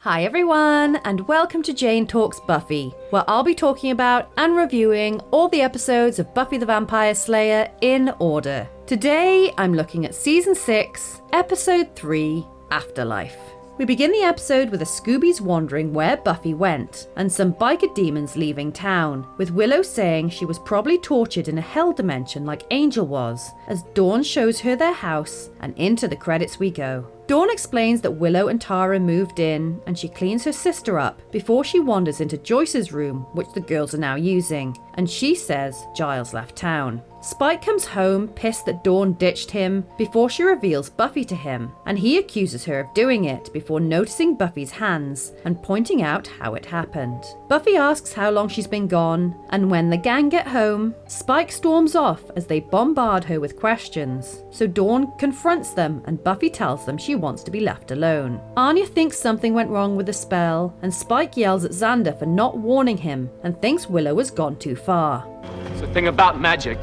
Hi everyone, and welcome to Jane Talks Buffy, where I'll be talking about and reviewing all the episodes of Buffy the Vampire Slayer in order. Today, I'm looking at Season 6, Episode 3, Afterlife. We begin the episode with the Scoobies wondering where Buffy went, and some biker demons leaving town, with Willow saying she was probably tortured in a hell dimension like Angel was, as Dawn shows her their house, and into the credits we go. Dawn explains that Willow and Tara moved in, and she cleans her sister up before she wanders into Joyce's room, which the girls are now using, and she says Giles left town. Spike comes home pissed that Dawn ditched him before she reveals Buffy to him, and he accuses her of doing it before noticing Buffy's hands and pointing out how it happened. Buffy asks how long she's been gone, and when the gang get home, Spike storms off as they bombard her with questions. So Dawn confronts them and Buffy tells them she wants to be left alone. Anya thinks something went wrong with the spell, and Spike yells at Xander for not warning him and thinks Willow has gone too far. It's the thing about magic.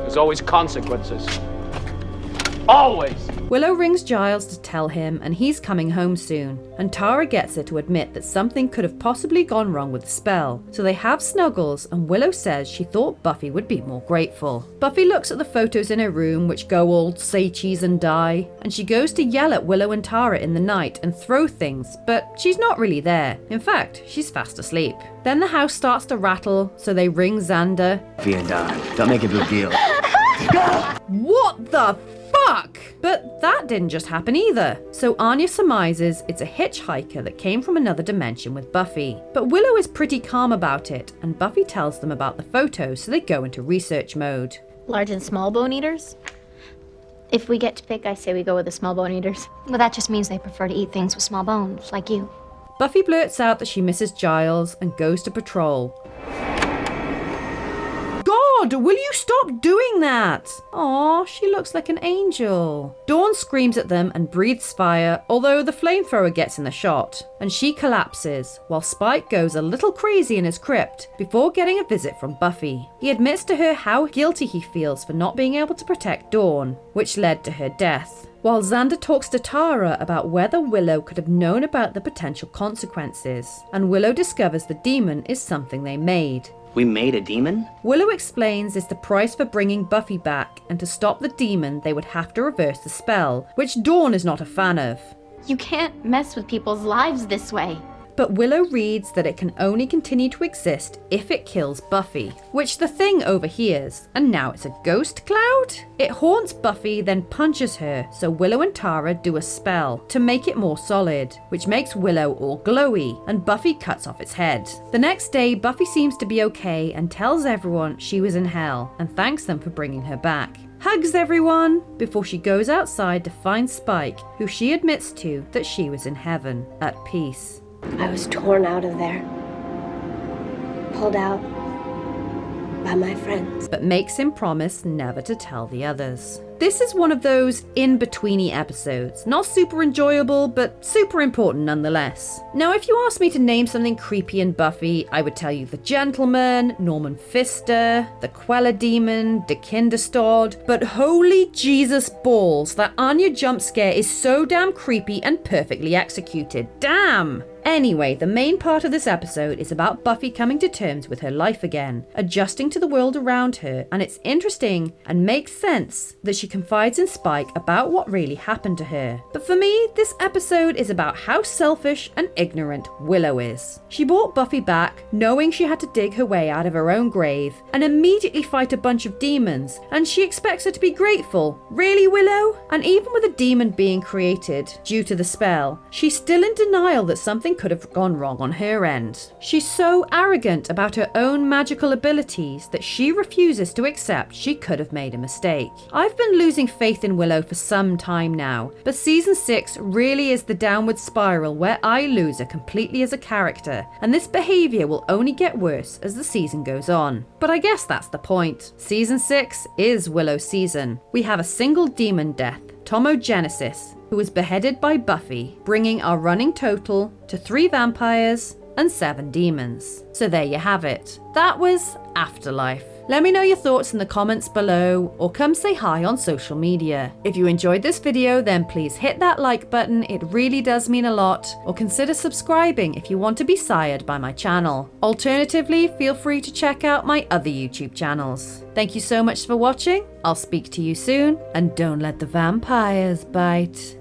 There's always consequences. Always! Willow rings Giles to tell him and he's coming home soon, and Tara gets her to admit that something could have possibly gone wrong with the spell, so they have snuggles and Willow says she thought Buffy would be more grateful. Buffy looks at the photos in her room which go all say cheese and die, and she goes to yell at Willow and Tara in the night and throw things, but she's not really there. In fact, she's fast asleep. Then the house starts to rattle, so they ring Xander. Buffy and I, don't make a big deal. What the fuck? But that didn't just happen either. So Anya surmises it's a hitchhiker that came from another dimension with Buffy. But Willow is pretty calm about it, and Buffy tells them about the photos, so they go into research mode. Large and small bone eaters? If we get to pick, I say we go with the small bone eaters. Well, that just means they prefer to eat things with small bones, like you. Buffy blurts out that she misses Giles and goes to patrol. God, will you stop doing that? Aw, she looks like an angel. Dawn screams at them and breathes fire, although the flamethrower gets in the shot, and she collapses, while Spike goes a little crazy in his crypt before getting a visit from Buffy. He admits to her how guilty he feels for not being able to protect Dawn, which led to her death. While Xander talks to Tara about whether Willow could have known about the potential consequences, and Willow discovers the demon is something they made. We made a demon? Willow explains it's the price for bringing Buffy back, and to stop the demon they would have to reverse the spell, which Dawn is not a fan of. You can't mess with people's lives this way. But Willow reads that it can only continue to exist if it kills Buffy, which the Thing overhears, and now it's a ghost cloud? It haunts Buffy, then punches her, so Willow and Tara do a spell to make it more solid, which makes Willow all glowy, and Buffy cuts off its head. The next day, Buffy seems to be okay and tells everyone she was in hell, and thanks them for bringing her back. Hugs everyone before she goes outside to find Spike, who she admits to that she was in heaven, at peace. I was torn out of there, pulled out by my friends. But makes him promise never to tell the others. This is one of those in-betweeny episodes. Not super enjoyable, but super important nonetheless. Now, if you asked me to name something creepy in Buffy, I would tell you the Gentleman, Norman Pfister, the Queller Demon, the Kinderstod, but holy Jesus balls, that Anya jump scare is so damn creepy and perfectly executed. Damn! Anyway, the main part of this episode is about Buffy coming to terms with her life again, adjusting to the world around her, and it's interesting and makes sense that she confides in Spike about what really happened to her. But for me, this episode is about how selfish and ignorant Willow is. She brought Buffy back, knowing she had to dig her way out of her own grave, and immediately fight a bunch of demons, and she expects her to be grateful. Really, Willow? And even with a demon being created due to the spell, she's still in denial that something could have gone wrong on her end. She's so arrogant about her own magical abilities that she refuses to accept she could have made a mistake. I've been losing faith in Willow for some time now, but season 6 really is the downward spiral where I lose her completely as a character, and this behavior will only get worse as the season goes on. But I guess that's the point. Season 6 is Willow's season. We have a single demon death, Tomogenesis, who was beheaded by Buffy, bringing our running total to 3 vampires and 7 demons. So there you have it. That was Afterlife. Let me know your thoughts in the comments below, or come say hi on social media. If you enjoyed this video, then please hit that like button, it really does mean a lot, or consider subscribing if you want to be sired by my channel. Alternatively, feel free to check out my other YouTube channels. Thank you so much for watching, I'll speak to you soon, and don't let the vampires bite.